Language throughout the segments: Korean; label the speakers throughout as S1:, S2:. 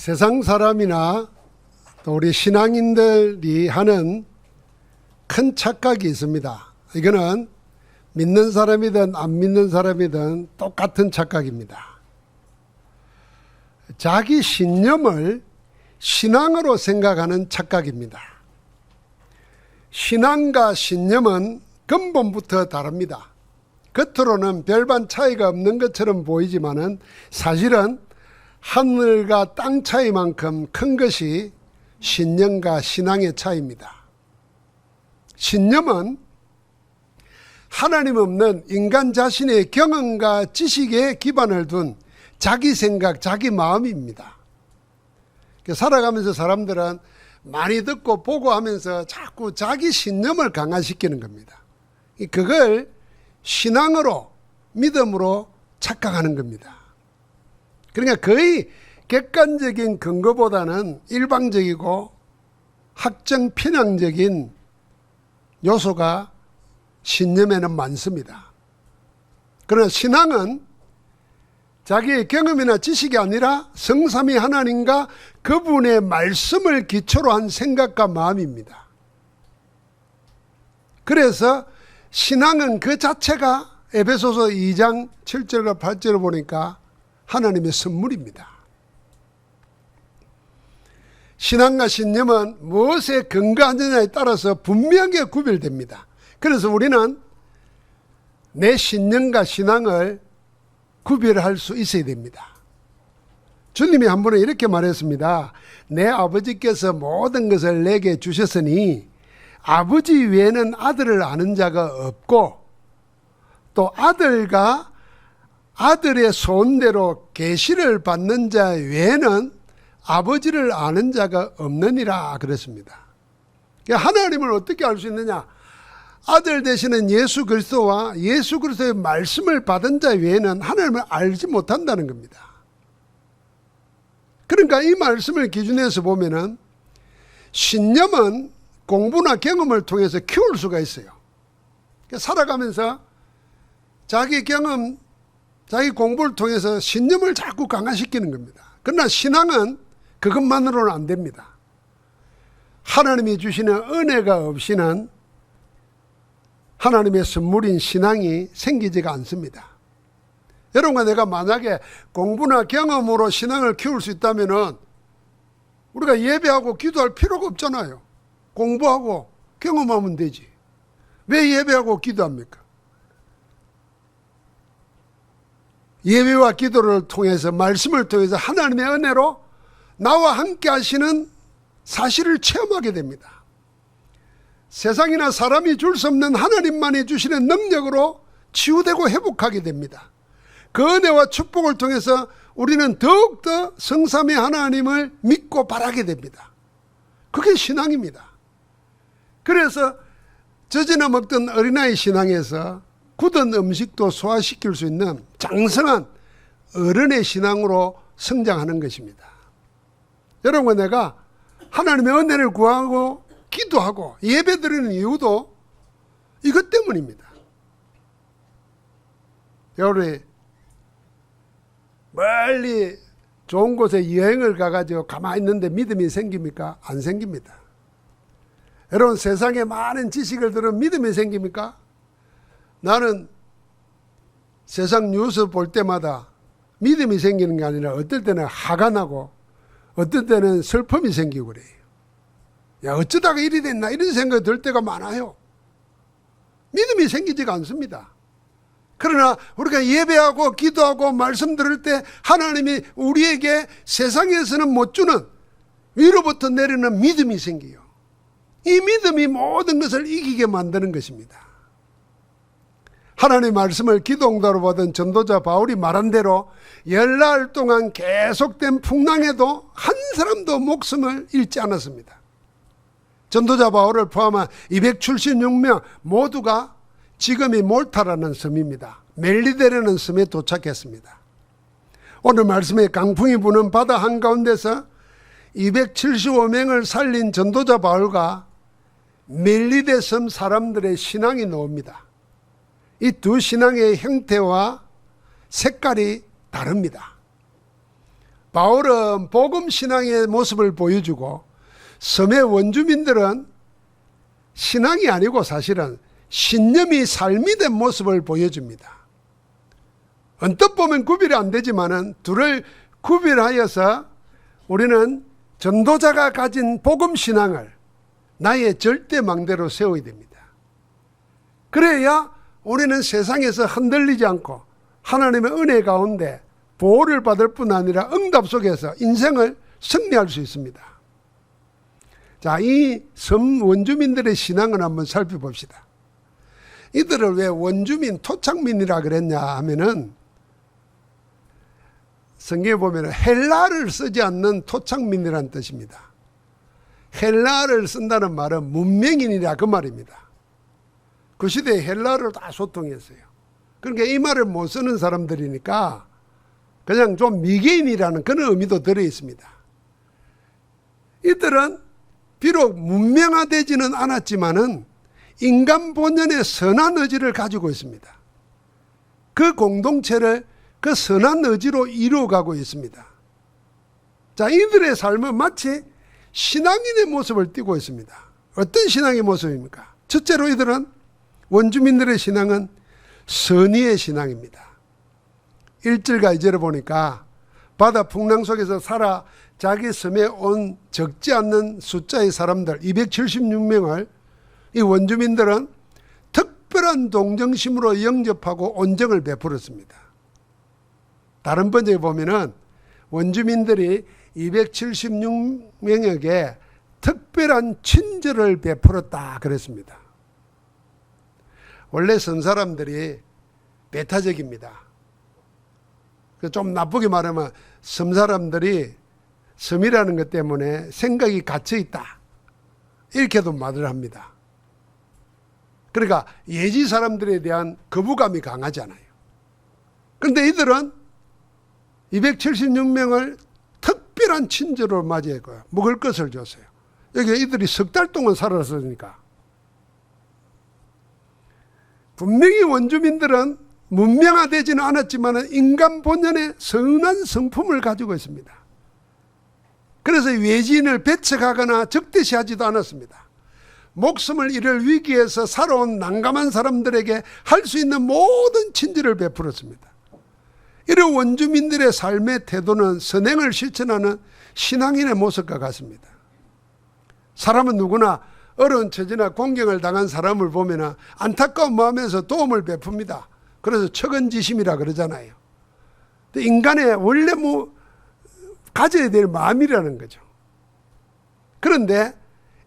S1: 세상 사람이나 또 우리 신앙인들이 하는 큰 착각이 있습니다. 이거는 믿는 사람이든 안 믿는 사람이든 똑같은 착각입니다. 자기 신념을 신앙으로 생각하는 착각입니다. 신앙과 신념은 근본부터 다릅니다. 겉으로는 별반 차이가 없는 것처럼 보이지만은 사실은 하늘과 땅 차이만큼 큰 것이 신념과 신앙의 차이입니다. 신념은 하나님 없는 인간 자신의 경험과 지식에 기반을 둔 자기 생각, 자기 마음입니다. 살아가면서 사람들은 많이 듣고 보고 하면서 자꾸 자기 신념을 강화시키는 겁니다. 그걸 신앙으로, 믿음으로 착각하는 겁니다. 그러니까 거의 객관적인 근거보다는 일방적이고 확정 편향적인 요소가 신념에는 많습니다. 그러나 신앙은 자기의 경험이나 지식이 아니라 성삼위 하나님과 그분의 말씀을 기초로 한 생각과 마음입니다. 그래서 신앙은 그 자체가 에베소서 2장 7절과 8절을 보니까 하나님의 선물입니다. 신앙과 신념은 무엇에 근거하느냐에 따라서 분명하게 구별됩니다. 그래서 우리는 내 신념과 신앙을 구별할 수 있어야 됩니다. 주님이 한 번은 이렇게 말했습니다. 내 아버지께서 모든 것을 내게 주셨으니 아버지 외에는 아들을 아는 자가 없고 또 아들과 아들의 소원대로 계시를 받는 자 외에는 아버지를 아는 자가 없느니라 그랬습니다. 하나님을 어떻게 알 수 있느냐? 아들 되시는 예수 그리스도와 예수 그리스도의 말씀을 받은 자 외에는 하나님을 알지 못한다는 겁니다. 그러니까 이 말씀을 기준해서 보면은 신념은 공부나 경험을 통해서 키울 수가 있어요. 살아가면서 자기 경험, 자기 공부를 통해서 신념을 자꾸 강화시키는 겁니다. 그러나 신앙은 그것만으로는 안 됩니다. 하나님이 주시는 은혜가 없이는 하나님의 선물인 신앙이 생기지가 않습니다. 여러분과 내가 만약에 공부나 경험으로 신앙을 키울 수 있다면 우리가 예배하고 기도할 필요가 없잖아요. 공부하고 경험하면 되지. 왜 예배하고 기도합니까? 예배와 기도를 통해서 말씀을 통해서 하나님의 은혜로 나와 함께 하시는 사실을 체험하게 됩니다. 세상이나 사람이 줄 수 없는 하나님만이 주시는 능력으로 치유되고 회복하게 됩니다. 그 은혜와 축복을 통해서 우리는 더욱더 성삼위 하나님을 믿고 바라게 됩니다. 그게 신앙입니다. 그래서 젖이나 먹던 어린아이 신앙에서 굳은 음식도 소화시킬 수 있는 장성한 어른의 신앙으로 성장하는 것입니다. 여러분과 내가 하나님의 은혜를 구하고 기도하고 예배드리는 이유도 이것 때문입니다. 여러분 멀리 좋은 곳에 여행을 가가지고 가만히 있는데 믿음이 생깁니까? 안 생깁니다. 여러분 세상에 많은 지식을 들으면 믿음이 생깁니까? 나는 세상 뉴스 볼 때마다 믿음이 생기는 게 아니라 어떨 때는 화가 나고 어떨 때는 슬픔이 생기고 그래요. 야, 어쩌다가 이리 됐나 이런 생각이 들 때가 많아요. 믿음이 생기지가 않습니다. 그러나 우리가 예배하고 기도하고 말씀 들을 때 하나님이 우리에게 세상에서는 못 주는 위로부터 내리는 믿음이 생겨요. 이 믿음이 모든 것을 이기게 만드는 것입니다. 하나님의 말씀을 기도응답으로 받은 전도자 바울이 말한 대로 열날 동안 계속된 풍랑에도 한 사람도 목숨을 잃지 않았습니다. 전도자 바울을 포함한 276명 모두가 지금이 몰타라는 섬입니다. 멜리데라는 섬에 도착했습니다. 오늘 말씀에 강풍이 부는 바다 한가운데서 275명을 살린 전도자 바울과 멜리데 섬 사람들의 신앙이 나옵니다. 이 두 신앙의 형태와 색깔이 다릅니다. 바울은 복음 신앙의 모습을 보여주고 섬의 원주민들은 신앙이 아니고 사실은 신념이 삶이 된 모습을 보여줍니다. 언뜻 보면 구별이 안 되지만은 둘을 구별하여서 우리는 전도자가 가진 복음 신앙을 나의 절대망대로 세워야 됩니다. 그래야 우리는 세상에서 흔들리지 않고 하나님의 은혜 가운데 보호를 받을 뿐 아니라 응답 속에서 인생을 승리할 수 있습니다. 자, 이 섬 원주민들의 신앙을 한번 살펴봅시다. 이들을 왜 원주민, 토착민이라 그랬냐 하면은 성경에 보면 헬라를 쓰지 않는 토착민이라는 뜻입니다. 헬라를 쓴다는 말은 문명인이라 그 말입니다. 그 시대에 헬라를 다 소통했어요. 그러니까 이 말을 못 쓰는 사람들이니까 그냥 좀 미개인이라는 그런 의미도 들어 있습니다. 이들은 비록 문명화되지는 않았지만은 인간 본연의 선한 의지를 가지고 있습니다. 그 공동체를 그 선한 의지로 이루어가고 있습니다. 자, 이들의 삶은 마치 신앙인의 모습을 띠고 있습니다. 어떤 신앙의 모습입니까? 첫째로 이들은 원주민들의 신앙은 선의의 신앙입니다. 1절과 2절을 보니까 바다 풍랑 속에서 살아 자기 섬에 온 적지 않는 숫자의 사람들 276명을 이 원주민들은 특별한 동정심으로 영접하고 온정을 베풀었습니다. 다른 번역에 보면은 원주민들이 276명에게 특별한 친절을 베풀었다 그랬습니다. 원래 섬 사람들이 배타적입니다. 좀 나쁘게 말하면 섬 사람들이 섬이라는 것 때문에 생각이 갇혀 있다 이렇게도 말을 합니다. 그러니까 예지 사람들에 대한 거부감이 강하잖아요. 그런데 이들은 276명을 특별한 친절로 맞이했고요. 먹을 것을 줬어요. 여기 이들이 석 달 동안 살았으니까. 분명히 원주민들은 문명화되지는 않았지만 인간 본연의 선한 성품을 가지고 있습니다. 그래서 외지인을 배척하거나 적대시하지도 않았습니다. 목숨을 잃을 위기에서 살아온 난감한 사람들에게 할 수 있는 모든 친절을 베풀었습니다. 이런 원주민들의 삶의 태도는 선행을 실천하는 신앙인의 모습과 같습니다. 사람은 누구나 어려운 처지나 공경을 당한 사람을 보면 안타까운 마음에서 도움을 베풉니다. 그래서 척은지심이라 그러잖아요. 인간의 원래 가져야 될 마음이라는 거죠. 그런데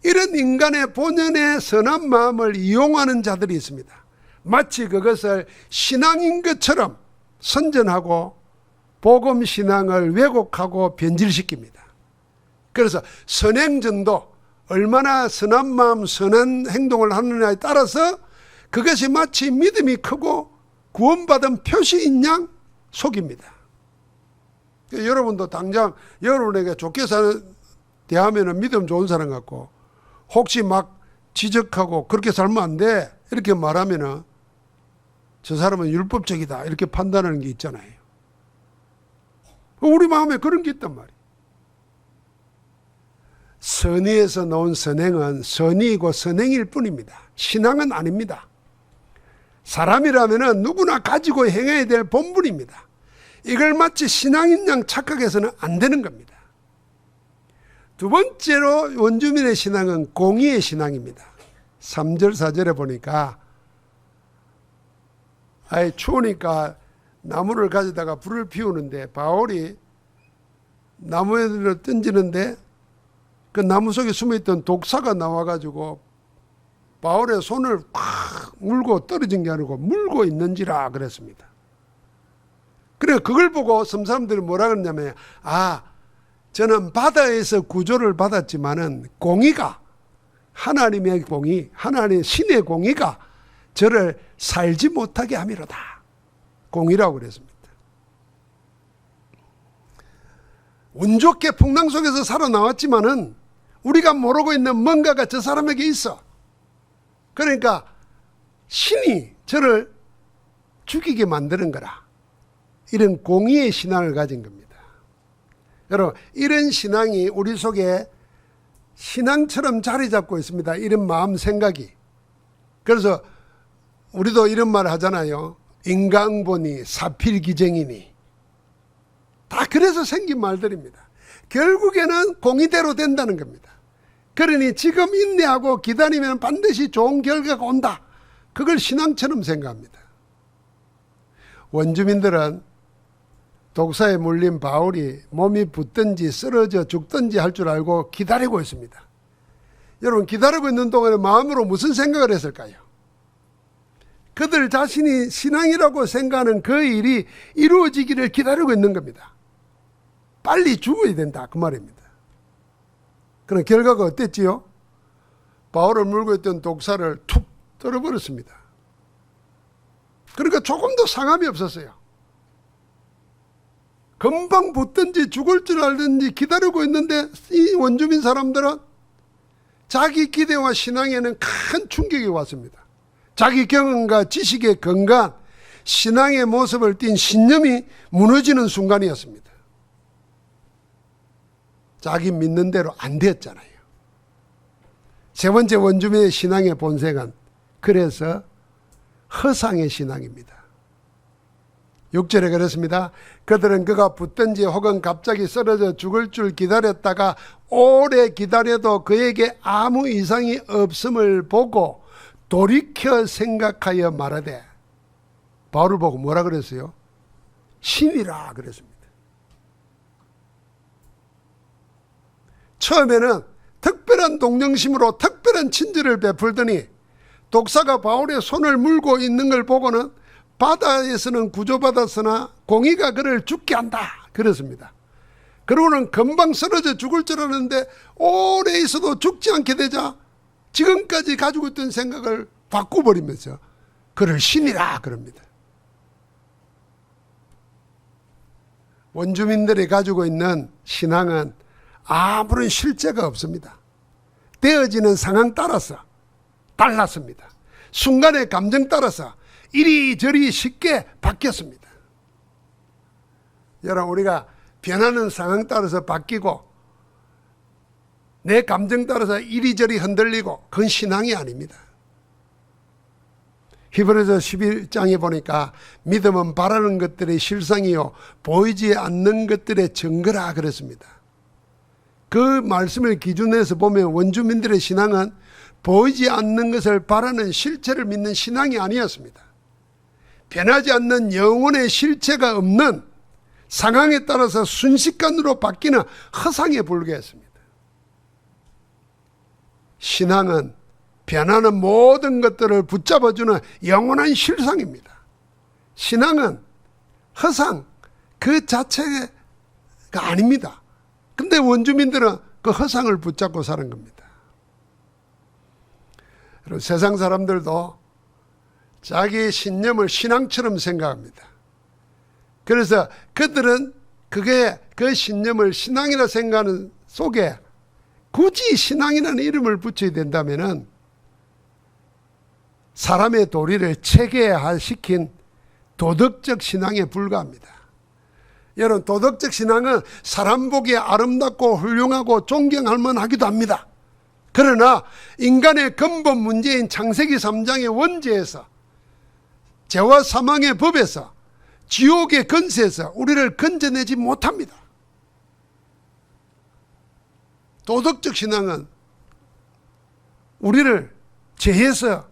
S1: 이런 인간의 본연의 선한 마음을 이용하는 자들이 있습니다. 마치 그것을 신앙인 것처럼 선전하고 복음 신앙을 왜곡하고 변질시킵니다. 그래서 선행전도, 얼마나 선한 마음, 선한 행동을 하느냐에 따라서 그것이 마치 믿음이 크고 구원받은 표시인 양 속입니다. 여러분도 당장 여러분에게 좋게 대하면 믿음 좋은 사람 같고 혹시 막 지적하고 그렇게 살면 안 돼 이렇게 말하면 저 사람은 율법적이다 이렇게 판단하는 게 있잖아요. 우리 마음에 그런 게 있단 말이에요. 선의에서 나온 선행은 선의이고 선행일 뿐입니다. 신앙은 아닙니다. 사람이라면 누구나 가지고 행해야 될 본분입니다. 이걸 마치 신앙인 양 착각해서는 안 되는 겁니다. 두 번째로 원주민의 신앙은 공의의 신앙입니다. 3절 4절에 보니까 추우니까 나무를 가져다가 불을 피우는데 바울이 나무에를 던지는데 그 나무 속에 숨어있던 독사가 나와가지고 바울의 손을 확 물고 떨어진 게 아니고 물고 있는지라 그랬습니다. 그래 그걸 보고 섬 사람들이 뭐라 그러냐면 저는 바다에서 구조를 받았지만은 공의가 하나님의 공의, 하나님의 신의 공의가 저를 살지 못하게 함이로다. 공의라고 그랬습니다. 운 좋게 풍랑 속에서 살아나왔지만은 우리가 모르고 있는 뭔가가 저 사람에게 있어. 그러니까 신이 저를 죽이게 만드는 거라. 이런 공의의 신앙을 가진 겁니다. 여러분, 이런 신앙이 우리 속에 신앙처럼 자리 잡고 있습니다. 이런 마음 생각이. 그래서 우리도 이런 말 하잖아요. 인간보니 사필기쟁이니. 다 그래서 생긴 말들입니다. 결국에는 공의대로 된다는 겁니다. 그러니 지금 인내하고 기다리면 반드시 좋은 결과가 온다. 그걸 신앙처럼 생각합니다. 원주민들은 독사에 물린 바울이 몸이 붓든지 쓰러져 죽든지 할 줄 알고 기다리고 있습니다. 여러분, 기다리고 있는 동안에 마음으로 무슨 생각을 했을까요? 그들 자신이 신앙이라고 생각하는 그 일이 이루어지기를 기다리고 있는 겁니다. 빨리 죽어야 된다, 그 말입니다. 그런 결과가 어땠지요? 바울을 물고 있던 독사를 툭 떨어버렸습니다. 그러니까 조금도 상함이 없었어요. 금방 붙든지 죽을 줄 알든지 기다리고 있는데 이 원주민 사람들은 자기 기대와 신앙에는 큰 충격이 왔습니다. 자기 경험과 지식에 건강한 신앙의 모습을 띈 신념이 무너지는 순간이었습니다. 자기 믿는 대로 안 되었잖아요. 세 번째 원주민의 신앙의 본색은 그래서 허상의 신앙입니다. 6절에 그랬습니다. 그들은 그가 붙든지 혹은 갑자기 쓰러져 죽을 줄 기다렸다가 오래 기다려도 그에게 아무 이상이 없음을 보고 돌이켜 생각하여 말하되, 바울을 보고 뭐라 그랬어요? 신이라 그랬습니다. 처음에는 특별한 동정심으로 특별한 친절을 베풀더니 독사가 바울의 손을 물고 있는 걸 보고는 바다에서는 구조받았으나 공의가 그를 죽게 한다 그랬습니다. 그러고는 금방 쓰러져 죽을 줄 알았는데 오래 있어도 죽지 않게 되자 지금까지 가지고 있던 생각을 바꿔버리면서 그를 신이라 그럽니다. 원주민들이 가지고 있는 신앙은 아무런 실제가 없습니다. 되어지는 상황 따라서 달랐습니다. 순간의 감정 따라서 이리저리 쉽게 바뀌었습니다. 여러분, 우리가 변하는 상황 따라서 바뀌고 내 감정 따라서 이리저리 흔들리고 그건 신앙이 아닙니다. 히브리서 11장에 보니까 믿음은 바라는 것들의 실상이요 보이지 않는 것들의 증거라 그랬습니다. 그 말씀을 기준에서 보면 원주민들의 신앙은 보이지 않는 것을 바라는 실체를 믿는 신앙이 아니었습니다. 변하지 않는 영혼의 실체가 없는 상황에 따라서 순식간으로 바뀌는 허상에 불과했습니다. 신앙은 변하는 모든 것들을 붙잡아주는 영원한 실상입니다. 신앙은 허상 그 자체가 아닙니다. 근데 원주민들은 그 허상을 붙잡고 사는 겁니다. 그리고 세상 사람들도 자기의 신념을 신앙처럼 생각합니다. 그래서 그들은 그게 그 신념을 신앙이라 생각하는 속에 굳이 신앙이라는 이름을 붙여야 된다면은 사람의 도리를 체계화시킨 도덕적 신앙에 불과합니다. 여러분, 도덕적 신앙은 사람 보기에 아름답고 훌륭하고 존경할 만하기도 합니다. 그러나 인간의 근본 문제인 창세기 3장의 원죄에서 죄와 사망의 법에서 지옥의 근세에서 우리를 건져내지 못합니다. 도덕적 신앙은 우리를 죄에서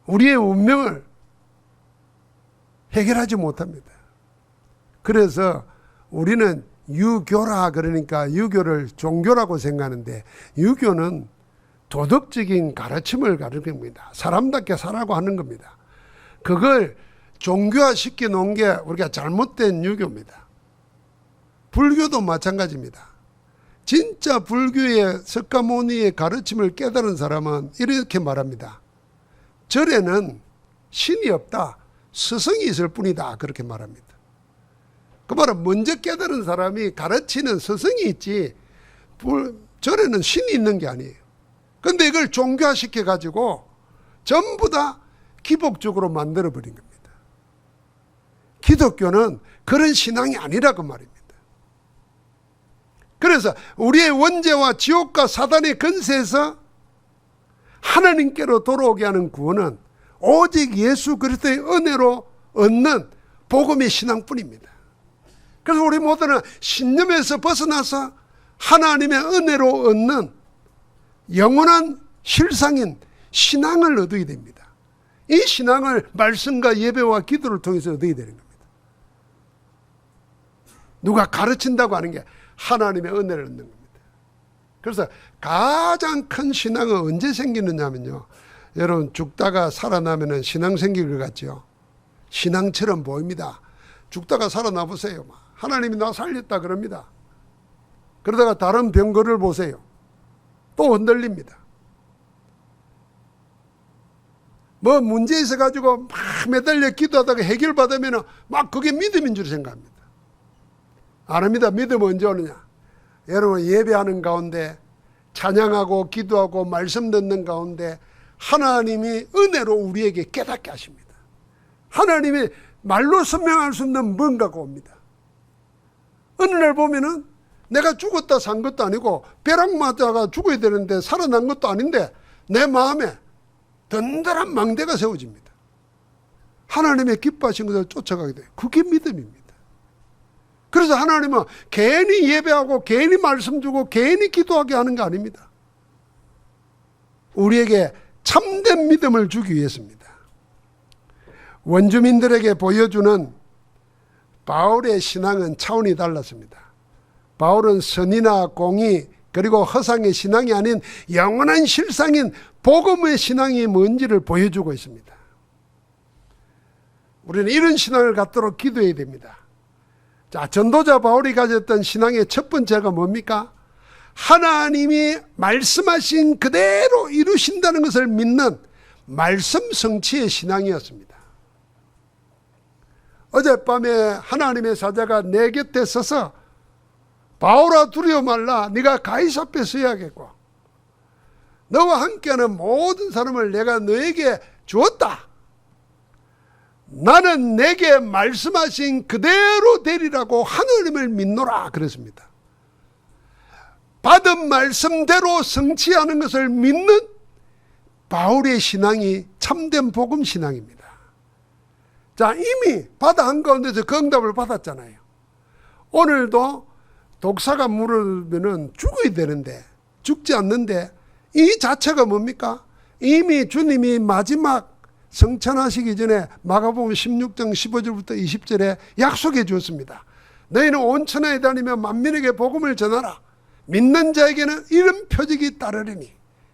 S1: 우리의 운명을 해결하지 못합니다. 그래서 우리는 유교라 그러니까 유교를 종교라고 생각하는데 유교는 도덕적인 가르침을 가르치는 겁니다. 사람답게 살라고 하는 겁니다. 그걸 종교화 시켜 놓은 게 우리가 잘못된 유교입니다. 불교도 마찬가지입니다. 진짜 불교의 석가모니의 가르침을 깨달은 사람은 이렇게 말합니다. 절에는 신이 없다. 스승이 있을 뿐이다. 그렇게 말합니다. 그 말은 먼저 깨달은 사람이 가르치는 스승이 있지 절에는 신이 있는 게 아니에요. 그런데 이걸 종교화시켜 가지고 전부 다 기복적으로 만들어버린 겁니다. 기독교는 그런 신앙이 아니라고 말입니다. 그래서 우리의 원죄와 지옥과 사단의 권세에서 하나님께로 돌아오게 하는 구원은 오직 예수 그리스도의 은혜로 얻는 복음의 신앙뿐입니다. 그래서 우리 모두는 신념에서 벗어나서 하나님의 은혜로 얻는 영원한 실상인 신앙을 얻어야 됩니다. 이 신앙을 말씀과 예배와 기도를 통해서 얻어야 되는 겁니다. 누가 가르친다고 하는 게 하나님의 은혜를 얻는 겁니다. 그래서 가장 큰 신앙은 언제 생기느냐 하면요, 여러분 죽다가 살아나면 신앙 생길 것 같죠. 신앙처럼 보입니다. 죽다가 살아나 보세요. 하나님이 나 살렸다 그럽니다. 그러다가 다른 병거를 보세요. 또 흔들립니다. 뭐 문제 있어가지고 막 매달려 기도하다가 해결받으면 막 그게 믿음인 줄 생각합니다. 안 합니다. 믿음은 언제 오느냐. 여러분 예배하는 가운데 찬양하고 기도하고 말씀 듣는 가운데 하나님이 은혜로 우리에게 깨닫게 하십니다. 하나님이 말로 설명할 수 없는 뭔가가 옵니다. 어느 날 보면은 내가 죽었다 산 것도 아니고 벼락 맞아가 죽어야 되는데 살아난 것도 아닌데 내 마음에 든든한 망대가 세워집니다. 하나님의 기뻐하신 것을 쫓아가게 돼요. 그게 믿음입니다. 그래서 하나님은 괜히 예배하고 괜히 말씀 주고 괜히 기도하게 하는 거 아닙니다. 우리에게 참된 믿음을 주기 위해서입니다. 원주민들에게 보여주는 바울의 신앙은 차원이 달랐습니다. 바울은 선이나 공의 그리고 허상의 신앙이 아닌 영원한 실상인 복음의 신앙이 뭔지를 보여주고 있습니다. 우리는 이런 신앙을 갖도록 기도해야 됩니다. 자, 전도자 바울이 가졌던 신앙의 첫 번째가 뭡니까? 하나님이 말씀하신 그대로 이루신다는 것을 믿는 말씀 성취의 신앙이었습니다. 어젯밤에 하나님의 사자가 내 곁에 서서 바울아 두려워 말라, 네가 가이사 앞에 서야겠고 너와 함께하는 모든 사람을 내가 너에게 주었다. 나는 내게 말씀하신 그대로 되리라고 하나님을 믿노라 그랬습니다. 받은 말씀대로 성취하는 것을 믿는 바울의 신앙이 참된 복음 신앙입니다. 자, 이미 바다 한가운데서 그 응답을 받았잖아요. 오늘도 독사가 물으면 죽어야 되는데 죽지 않는데 이 자체가 뭡니까? 이미 주님이 마지막 성찬하시기 전에 마가복음 16장 15절부터 20절에 약속해 주었습니다. 너희는 온 천하에 다니며 만민에게 복음을 전하라. 믿는 자에게는 이런 표적이 따르리니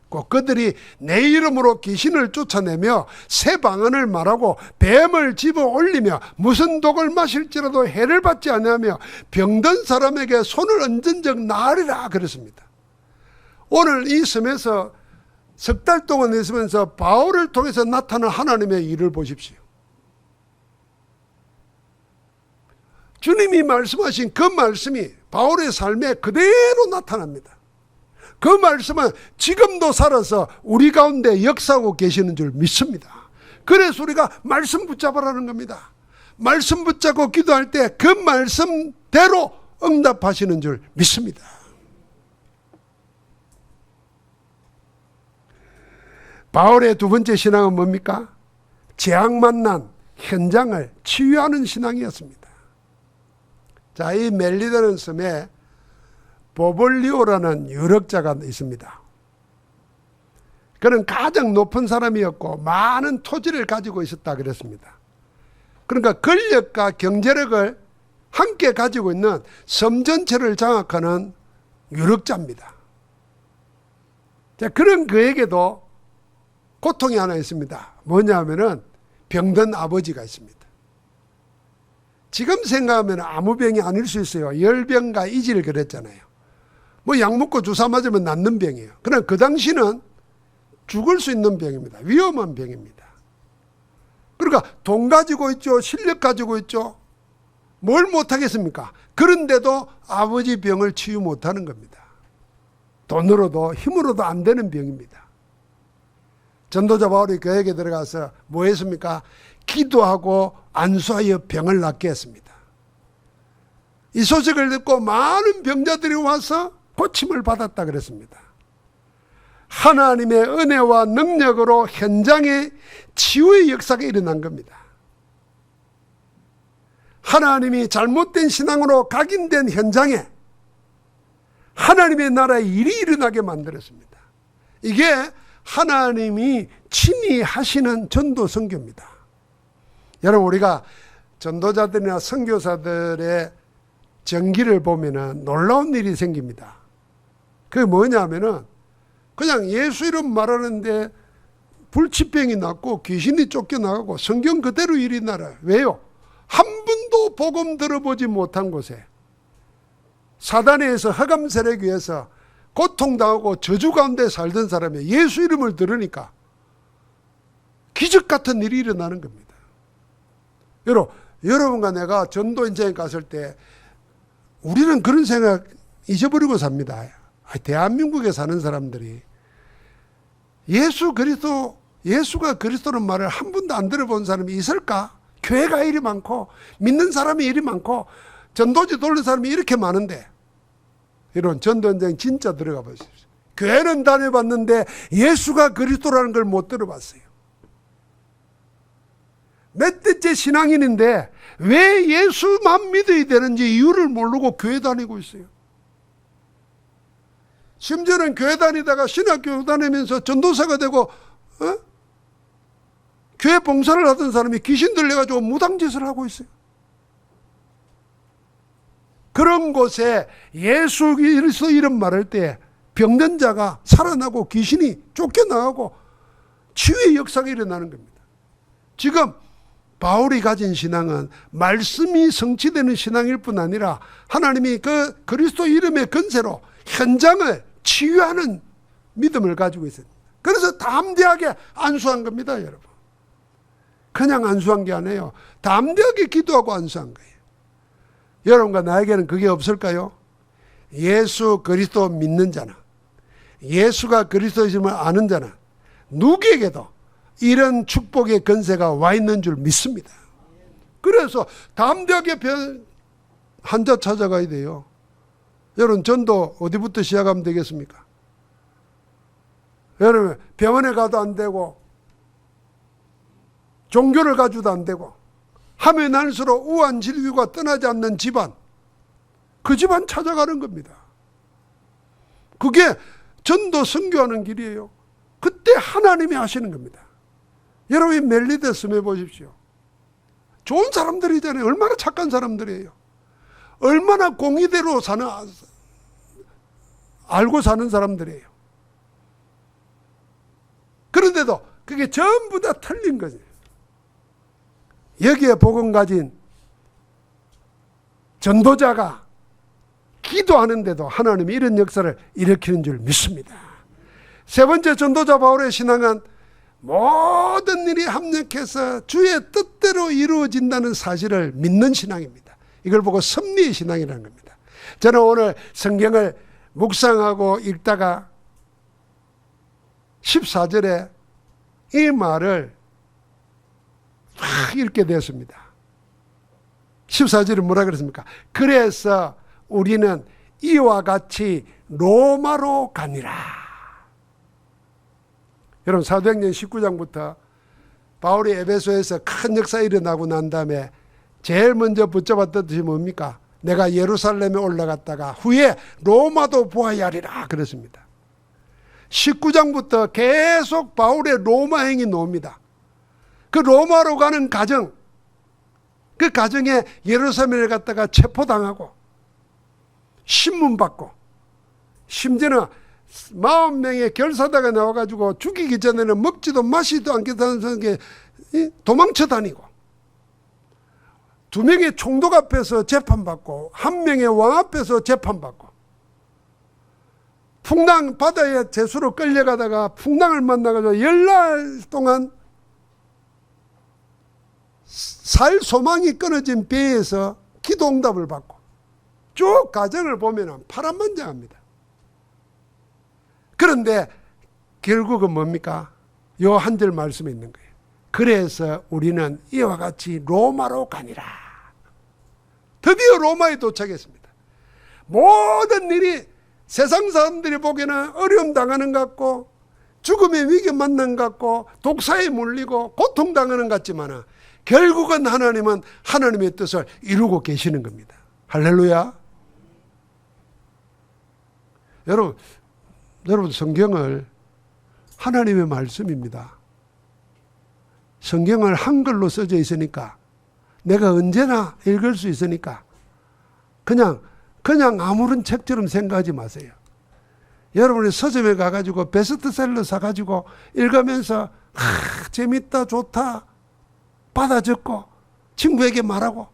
S1: 곧 그들이 내 이름으로 귀신을 쫓아내며 새 방언을 말하고 뱀을 집어 올리며 무슨 독을 마실지라도 해를 받지 아니하며 병든 사람에게 손을 얹은 적 나으리라 그랬습니다. 오늘 이 섬에서 석 달 동안 있으면서 바울을 통해서 나타난 하나님의 일을 보십시오. 주님이 말씀하신 그 말씀이 바울의 삶에 그대로 나타납니다. 그 말씀은 지금도 살아서 우리 가운데 역사하고 계시는 줄 믿습니다. 그래서 우리가 말씀 붙잡으라는 겁니다. 말씀 붙잡고 기도할 때 그 말씀대로 응답하시는 줄 믿습니다. 바울의 두 번째 신앙은 뭡니까? 재앙 만난 현장을 치유하는 신앙이었습니다. 자, 이 멜리다는 섬에 보볼리오라는 유력자가 있습니다. 그는 가장 높은 사람이었고 많은 토지를 가지고 있었다 그랬습니다. 그러니까 권력과 경제력을 함께 가지고 있는 섬 전체를 장악하는 유력자입니다. 자, 그런 그에게도 고통이 하나 있습니다. 뭐냐면은 병든 아버지가 있습니다. 지금 생각하면 아무 병이 아닐 수 있어요. 열병과 이질 그랬잖아요. 뭐 약 먹고 주사 맞으면 낫는 병이에요. 그러나 그 당시는 죽을 수 있는 병입니다. 위험한 병입니다. 그러니까 돈 가지고 있죠. 실력 가지고 있죠. 뭘 못하겠습니까? 그런데도 아버지 병을 치유 못하는 겁니다. 돈으로도 힘으로도 안 되는 병입니다. 전도자 바울이 그에게 들어가서 뭐 했습니까? 기도하고 안수하여 병을 낫게 했습니다. 이 소식을 듣고 많은 병자들이 와서 고침을 받았다 그랬습니다. 하나님의 은혜와 능력으로 현장에 치유의 역사가 일어난 겁니다. 하나님이 잘못된 신앙으로 각인된 현장에 하나님의 나라의 일이 일어나게 만들었습니다. 이게 하나님이 친히 하시는 전도 선교입니다. 여러분, 우리가 전도자들이나 선교사들의 전기를 보면은 놀라운 일이 생깁니다. 그게 뭐냐면은 그냥 예수 이름 말하는데 불치병이 났고 귀신이 쫓겨나가고 성경 그대로 일이 나라요. 왜요? 한 번도 복음 들어보지 못한 곳에 사단에 의해서 흑암 세력에 의해서 고통당하고 저주 가운데 살던 사람이 예수 이름을 들으니까 기적 같은 일이 일어나는 겁니다. 여러분과 내가 전도 현장에 갔을 때 우리는 그런 생각 잊어버리고 삽니다. 대한민국에 사는 사람들이 예수가 그리스도는 말을 한 번도 안 들어본 사람이 있을까? 교회가 이리 많고 믿는 사람이 이리 많고 전도지 돌는 사람이 이렇게 많은데, 이런 전도 현장 진짜 들어가 보십시오. 교회는 다녀봤는데 예수가 그리스도라는 걸 못 들어봤어요. 몇 대째 신앙인인데 왜 예수만 믿어야 되는지 이유를 모르고 교회 다니고 있어요. 심지어는 교회 다니다가 신학교 다니면서 전도사가 되고 교회 봉사를 하던 사람이 귀신 들려가지고 무당짓을 하고 있어요. 그런 곳에 예수 그리스도 이름 말할 때 병든 자가 살아나고 귀신이 쫓겨나가고 치유의 역사가 일어나는 겁니다. 지금 바울이 가진 신앙은 말씀이 성취되는 신앙일 뿐 아니라 하나님이 그 그리스도 이름의 권세로 현장을 치유하는 믿음을 가지고 있습니다. 그래서 담대하게 안수한 겁니다, 여러분. 그냥 안수한 게 아니에요. 담대하게 기도하고 안수한 거예요. 여러분과 나에게는 그게 없을까요? 예수 그리스도 믿는 자나 예수가 그리스도이심을 아는 자나 누구에게도 이런 축복의 권세가 와 있는 줄 믿습니다. 그래서 담대하게 환자 찾아가야 돼요. 여러분, 전도 어디부터 시작하면 되겠습니까? 여러분, 병원에 가도 안 되고 종교를 가지고도 안 되고 하면 할수록 우한 질기가 떠나지 않는 집안, 그 집안 찾아가는 겁니다. 그게 전도 선교하는 길이에요. 그때 하나님이 하시는 겁니다. 여러분이 멜리데스에 보십시오. 좋은 사람들이잖아요. 얼마나 착한 사람들이에요. 얼마나 공의대로 알고 사는 사람들이에요. 그런데도 그게 전부 다 틀린 거죠. 여기에 복음 가진 전도자가 기도하는데도 하나님이 이런 역사를 일으키는 줄 믿습니다. 세 번째, 전도자 바울의 신앙은 모든 일이 합력해서 주의 뜻대로 이루어진다는 사실을 믿는 신앙입니다. 이걸 보고 섭리의 신앙이라는 겁니다. 저는 오늘 성경을 묵상하고 읽다가 14절에 이 말을 막 읽게 되었습니다. 14절에 뭐라 그랬습니까? 그래서 우리는 이와 같이 로마로 가니라. 여러분, 사도행전 19장부터 바울이 에베소에서 큰 역사 일어나고 난 다음에 제일 먼저 붙잡았던 뜻이 뭡니까? 내가 예루살렘에 올라갔다가 후에 로마도 보아야 하리라 그랬습니다. 19장부터 계속 바울의 로마 행이 나옵니다. 그 로마로 가는 과정, 그 과정에 예루살렘에 갔다가 체포당하고 신문받고 심지어는 40명의 결사다가 나와가지고 죽이기 전에는 먹지도 마시지도 않겠다는 게 도망쳐 다니고 2명의 총독 앞에서 재판받고 1명의 왕 앞에서 재판받고 풍랑 바다에 제수로 끌려가다가 풍랑을 만나가지고 열날 동안 살 소망이 끊어진 배에서 기도응답을 받고 쭉 과정을 보면 파란만장합니다. 그런데 결국은 뭡니까? 요 한 절 말씀이 있는 거예요. 그래서 우리는 이와 같이 로마로 가니라. 드디어 로마에 도착했습니다. 모든 일이 세상 사람들이 보기에는 어려움 당하는 것 같고 죽음의 위기 만난 것 같고 독사에 물리고 고통당하는 것 같지만 결국은 하나님은 하나님의 뜻을 이루고 계시는 겁니다. 할렐루야. 여러분 성경을 하나님의 말씀입니다. 성경을 한글로 써져 있으니까 내가 언제나 읽을 수 있으니까 그냥 아무런 책처럼 생각하지 마세요. 여러분이 서점에 가가지고 베스트셀러 사가지고 읽으면서 재밌다 좋다 받아 적고 친구에게 말하고,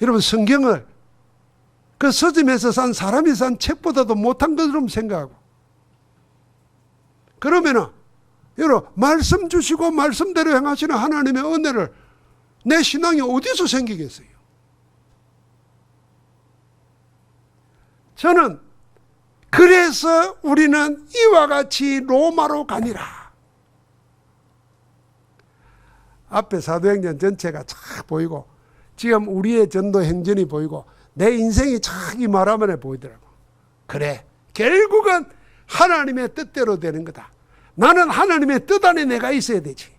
S1: 여러분 성경을 그 서점에서 산 사람이 산 책보다도 못한 것처럼 생각하고, 그러면은 여러분 말씀 주시고 말씀대로 행하시는 하나님의 은혜를 내 신앙이 어디서 생기겠어요? 저는 그래서 우리는 이와 같이 로마로 가니라. 앞에 사도행전 전체가 쫙 보이고 지금 우리의 전도 행전이 보이고 내 인생이 쫙 이 말 화면에 보이더라고. 그래, 결국은 하나님의 뜻대로 되는 거다. 나는 하나님의 뜻 안에 내가 있어야 되지.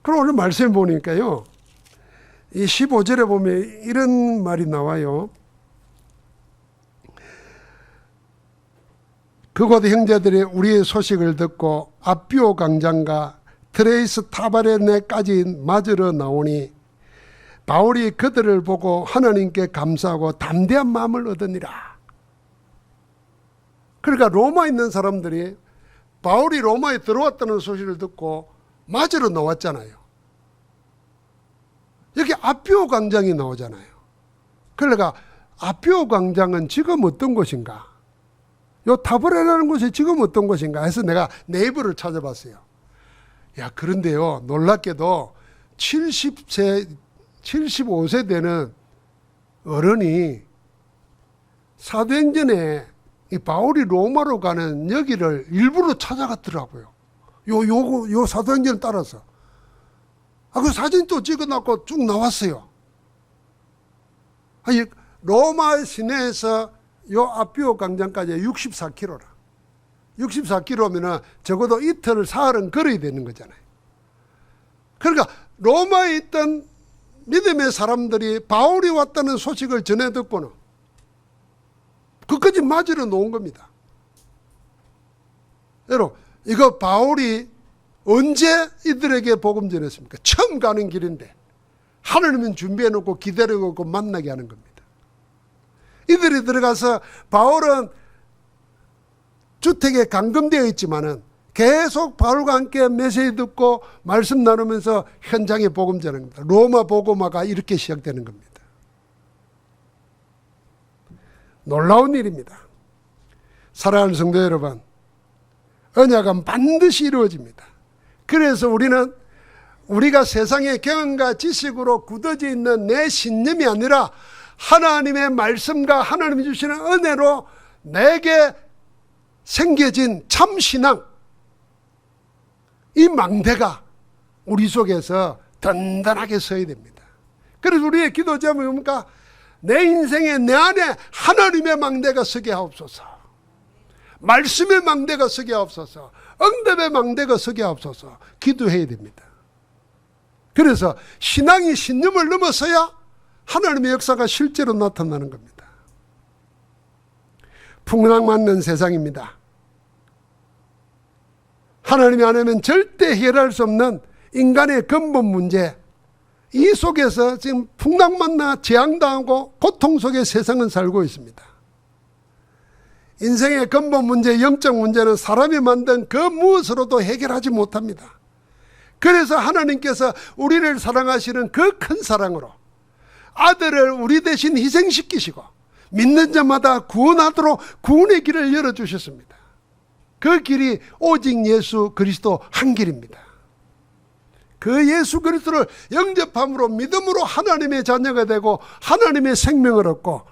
S1: 그럼 오늘 말씀 보니까요, 이 15절에 보면 이런 말이 나와요. 그곳 형제들이 우리의 소식을 듣고 아비오 강장과 트레이스 타바레네까지 맞으러 나오니 바울이 그들을 보고 하나님께 감사하고 담대한 마음을 얻으니라. 그러니까 로마에 있는 사람들이 바울이 로마에 들어왔다는 소식을 듣고 맞으러 나왔잖아요. 여기 아비오 광장이 나오잖아요. 그러니까 아비오 광장은 지금 어떤 곳인가? 요 타브레라는 곳이 지금 어떤 곳인가 해서 내가 네이버를 찾아봤어요. 야, 그런데요, 놀랍게도 75세 되는 어른이 사도행전에 이 바울이 로마로 가는 여기를 일부러 찾아갔더라고요. 요 사도행전을 따라서. 그 사진도 찍어놨고 쭉 나왔어요. 아니, 로마 시내에서 요 아비오 광장까지 64km라. 64km면은 적어도 이틀, 사흘은 걸어야 되는 거잖아요. 그러니까 로마에 있던 믿음의 사람들이 바울이 왔다는 소식을 전해 듣고는 그까지 맞으러 놓은 겁니다. 여러분, 이거 바울이 언제 이들에게 복음 전했습니까? 처음 가는 길인데 하나님은 준비해 놓고 기다리고 만나게 하는 겁니다. 이들이 들어가서 바울은 주택에 감금되어 있지만은 계속 바울과 함께 메시지 듣고 말씀 나누면서 현장에 복음 전하는 겁니다. 로마 복음화가 이렇게 시작되는 겁니다. 놀라운 일입니다. 사랑하는 성도 여러분, 언약은 반드시 이루어집니다. 그래서 우리가 세상의 경험과 지식으로 굳어져 있는 내 신념이 아니라 하나님의 말씀과 하나님이 주시는 은혜로 내게 생겨진 참신앙, 이 망대가 우리 속에서 든든하게 서야 됩니다. 그래서 우리의 기도 제목이 뭡니까? 내 인생에 내 안에 하나님의 망대가 서게 하옵소서, 말씀의 망대가 서게 하옵소서, 응답의 망대가 서게 하옵소서 기도해야 됩니다. 그래서 신앙이 신념을 넘어서야 하나님의 역사가 실제로 나타나는 겁니다. 풍랑맞는 세상입니다. 하나님이 안 하면 절대 해결할 수 없는 인간의 근본 문제, 이 속에서 지금 풍랑맞나 재앙당하고 고통 속에 세상은 살고 있습니다. 인생의 근본 문제, 영적 문제는 사람이 만든 그 무엇으로도 해결하지 못합니다. 그래서 하나님께서 우리를 사랑하시는 그 큰 사랑으로 아들을 우리 대신 희생시키시고 믿는 자마다 구원하도록 구원의 길을 열어주셨습니다. 그 길이 오직 예수 그리스도 한 길입니다. 그 예수 그리스도를 영접함으로 믿음으로 하나님의 자녀가 되고 하나님의 생명을 얻고,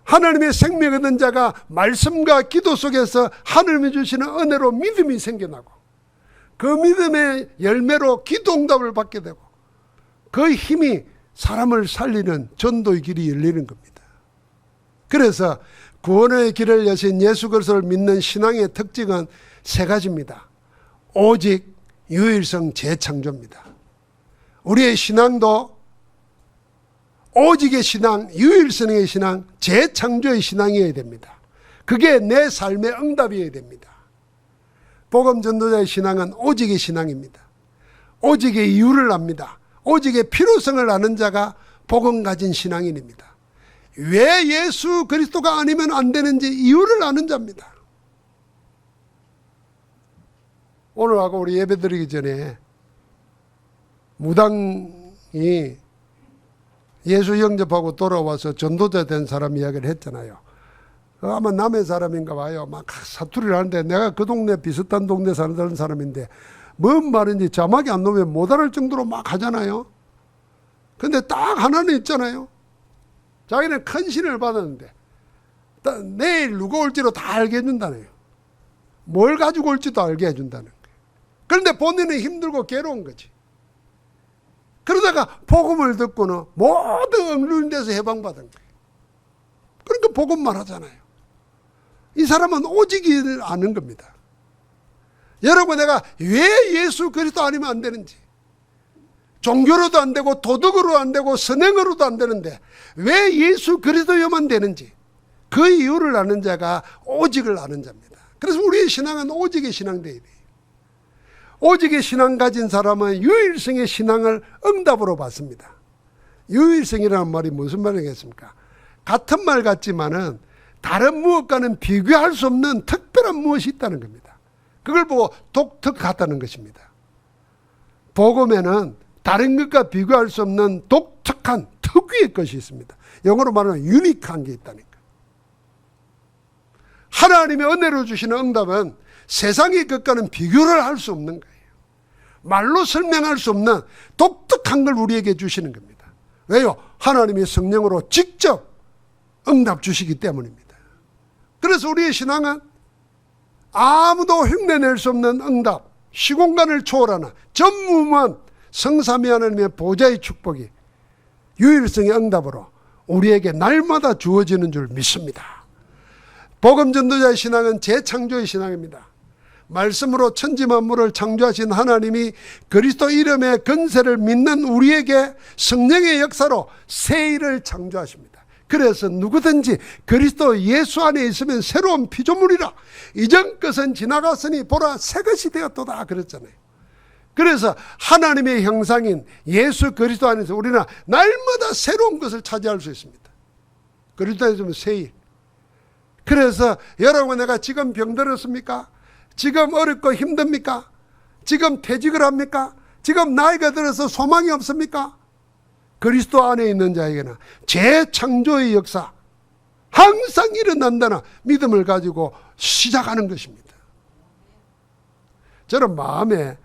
S1: 하나님의 생명 얻은 자가 말씀과 기도 속에서 하나님이 주시는 은혜로 믿음이 생겨나고 그 믿음의 열매로 기도 응답을 받게 되고 그 힘이 사람을 살리는 전도의 길이 열리는 겁니다. 그래서 구원의 길을 여신 예수 그리스도를 믿는 신앙의 특징은 세 가지입니다. 오직, 유일성, 재창조입니다. 우리의 신앙도 오직의 신앙, 유일성의 신앙, 재창조의 신앙이어야 됩니다. 그게 내 삶의 응답이어야 됩니다. 복음 전도자의 신앙은 오직의 신앙입니다. 오직의 이유를 압니다. 오직의 필요성을 아는 자가 복음 가진 신앙인입니다. 왜 예수 그리스도가 아니면 안 되는지 이유를 아는 자입니다. 오늘하고 우리 예배드리기 전에 무당이 예수 영접하고 돌아와서 전도자 된 사람 이야기를 했잖아요. 아마 남의 사람인가 봐요. 막 사투리를 하는데 내가 그 동네 비슷한 동네 사는 사람인데 뭔 말인지 자막이 안 나오면 못 알을 정도로 막 하잖아요. 근데 딱 하나는 있잖아요. 자기는 큰 신을 받았는데 내일 누가 올지로 다 알게 해준다네요. 뭘 가지고 올지도 알게 해준다는 거예요. 그런데 본인은 힘들고 괴로운 거지. 그러다가 복음을 듣고는 모든 억눌린 데서 해방받은 거예요. 그러니까 복음만 하잖아요. 이 사람은 오직을 아는 겁니다. 여러분, 내가 왜 예수 그리스도 아니면 안 되는지, 종교로도 안 되고 도덕으로 안 되고 선행으로도 안 되는데 왜 예수 그리스도여만 되는지, 그 이유를 아는 자가 오직을 아는 자입니다. 그래서 우리의 신앙은 오직의 신앙되어야 돼요. 오직의 신앙 가진 사람은 유일성의 신앙을 응답으로 받습니다. 유일성이라는 말이 무슨 말이겠습니까? 같은 말 같지만은 다른 무엇과는 비교할 수 없는 특별한 무엇이 있다는 겁니다. 그걸 보고 독특하다는 것입니다. 복음에는 다른 것과 비교할 수 없는 독특한 특유의 것이 있습니다. 영어로 말하면 유니크한 게 있다니까. 하나님의 은혜로 주시는 응답은 세상의 것과는 비교를 할 수 없는 거예요. 말로 설명할 수 없는 독특한 걸 우리에게 주시는 겁니다. 왜요? 하나님의 성령으로 직접 응답 주시기 때문입니다. 그래서 우리의 신앙은 아무도 흉내낼 수 없는 응답, 시공간을 초월하는 전무후무한 성삼위 하나님의 보좌의 축복이 유일성의 응답으로 우리에게 날마다 주어지는 줄 믿습니다. 복음 전도자의 신앙은 재창조의 신앙입니다. 말씀으로 천지 만물을 창조하신 하나님이 그리스도 이름의 건세를 믿는 우리에게 성령의 역사로 새 일을 창조하십니다. 그래서 누구든지 그리스도 예수 안에 있으면 새로운 피조물이라, 이전 것은 지나갔으니 보라 새 것이 되었도다 그랬잖아요. 그래서 하나님의 형상인 예수 그리스도 안에서 우리는 날마다 새로운 것을 차지할 수 있습니다. 그리스도 안에 있으면 새 일. 그래서 여러분, 내가 지금 병들었습니까? 지금 어렵고 힘듭니까? 지금 퇴직을 합니까? 지금 나이가 들어서 소망이 없습니까? 그리스도 안에 있는 자에게는 재창조의 역사 항상 일어난다는 믿음을 가지고 시작하는 것입니다. 저는 마음에,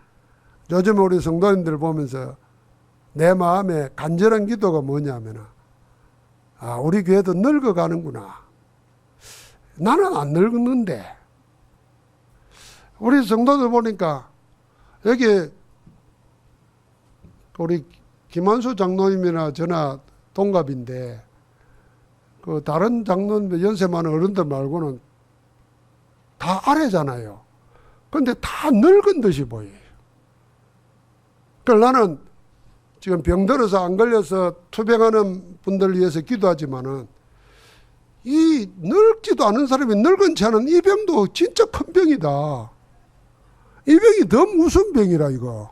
S1: 요즘 우리 성도님들 보면서 내 마음에 간절한 기도가 뭐냐면, 우리 교회도 늙어가는구나. 나는 안 늙었는데. 우리 성도들 보니까 여기 우리 김한수 장로님이나 저나 동갑인데, 그 다른 장로님 연세 많은 어른들 말고는 다 아래잖아요. 그런데 다 늙은 듯이 보여요. 그래서 나는 지금 병들어서 안 걸려서 투병하는 분들을 위해서 기도하지만은, 이 늙지도 않은 사람이 늙은 채 하는 이 병도 진짜 큰 병이다. 이 병이 더 무슨 병이라 이거.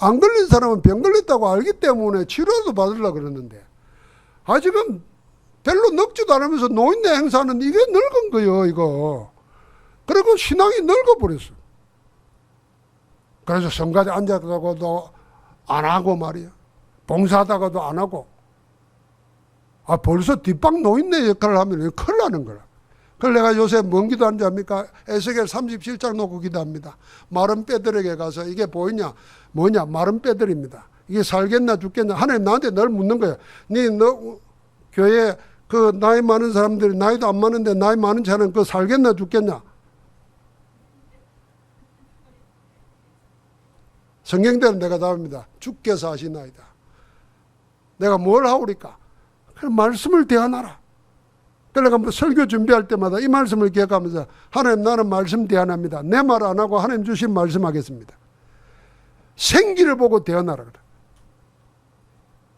S1: 안 걸린 사람은 병 걸렸다고 알기 때문에 치료도 받으려고 그러는데, 지금 별로 늙지도 않으면서 노인네 행사는 이게 늙은 거예요 이거. 그리고 신앙이 늙어버렸어. 그래서 성가대 앉았다가도 안 하고 말이야. 봉사하다가도 안 하고. 벌써 뒷방 노인네 역할을 하면 큰일 나는 거라. 그래서 내가 요새 뭔 기도하는지 압니까? 에스겔 37장 놓고 기도합니다. 마른 뼈들에게 가서 이게 보이냐? 뭐냐? 마른 뼈들입니다. 이게 살겠나 죽겠나? 하나님 나한테 늘 묻는 거야. 너 교회 그 나이 많은 사람들이 나이도 안 많은데 나이 많은 자는 그 살겠나 죽겠냐? 성경대로 내가 답합니다. 주께서 하시나이다. 내가 뭘 하오리까? 그래, 말씀을 대하나라. 그러니까 뭐 설교 준비할 때마다 이 말씀을 기억하면서 하나님, 나는 말씀 대하납니다. 내 말 안 하고 하나님 주신 말씀하겠습니다. 생기를 보고 대하나라 그래.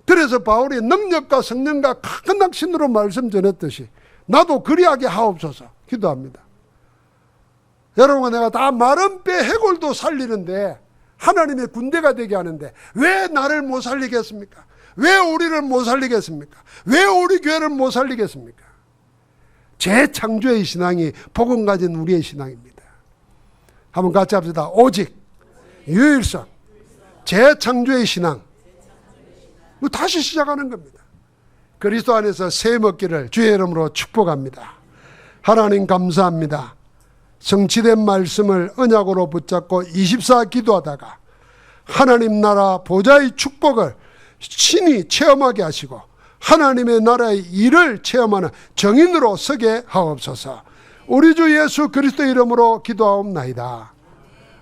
S1: 그래서 바울이 능력과 성령과 큰 확신으로 말씀 전했듯이 나도 그리하게 하옵소서 기도합니다. 여러분, 내가 다 마른 뼈 해골도 살리는데 하나님의 군대가 되게 하는데 왜 나를 못 살리겠습니까? 왜 우리를 못 살리겠습니까? 왜 우리 교회를 못 살리겠습니까? 재창조의 신앙이 복음 가진 우리의 신앙입니다. 한번 같이 합시다. 오직, 유일성, 재창조의 신앙. 다시 시작하는 겁니다. 그리스도 안에서 새 먹기를 주의 이름으로 축복합니다. 하나님 감사합니다. 성취된 말씀을 언약으로 붙잡고 24 기도하다가 하나님 나라 보좌의 축복을 친히 체험하게 하시고 하나님의 나라의 일을 체험하는 정인으로 서게 하옵소서. 우리 주 예수 그리스도 이름으로 기도하옵나이다.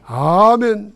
S1: 아멘.